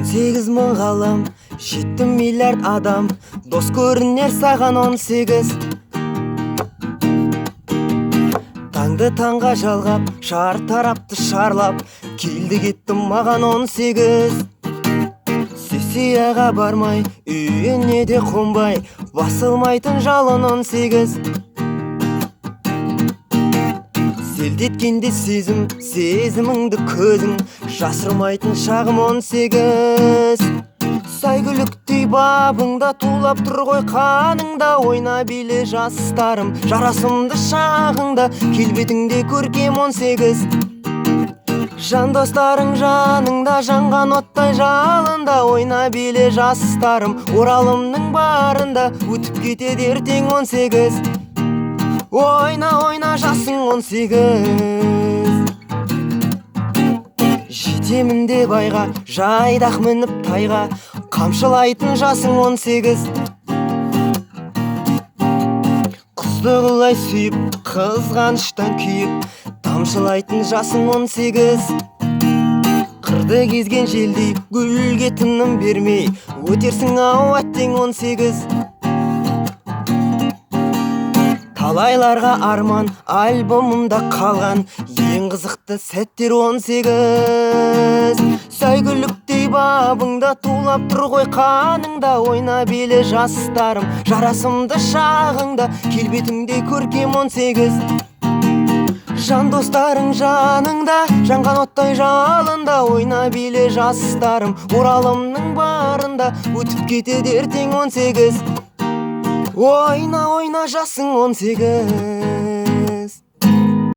18 мың ғалам, 7 миллиард адам, дос көрінер саған 18. Таңды таңға жалғап, шар тарапты шарлап, келді кетті маған 18. Сессияға бармай, үйіне де қонбай, басылмайтын жалын 18. Селдеткенде сезім, сезіміңді көзің, жасырмайтын шағым 18. Сәйгүліктей бабыңда тулап тұр ғой қаныңда, ойна биле жастарым, жарасымды шағыңда, келбетіңде көркем 18. Жан достарың жаныңда, жанған оттай жалында, ойна биле жастарым, оралымның барында, өтіп кетеді ертең 18. Ойна, ойна жасың 18. Жетемін деп айға, жайдақ мініп тайға, қамшылайтын жасың 18. Қызды құлай сүйіп, қызғаныштан күйіп, тамшылайтын жасың 18. Қырды кезген желдей, гүлге тыным бермей, өтерсің ау әттең 18. Талайларға арман, альбомымда қалған, ең қызықты сәттер 18. Сәйгүліктей бабыңда тулап тұр ғой қаныңда, ойна биле жастарым, жарасымды шағыңда, келбетіңде көркем 18. Жан достарың жаныңда, жанған оттай жалында, ойна биле жастарым, оралымның барында, өтіп кетеді ертең 18. Ойна, ойна жасың 18.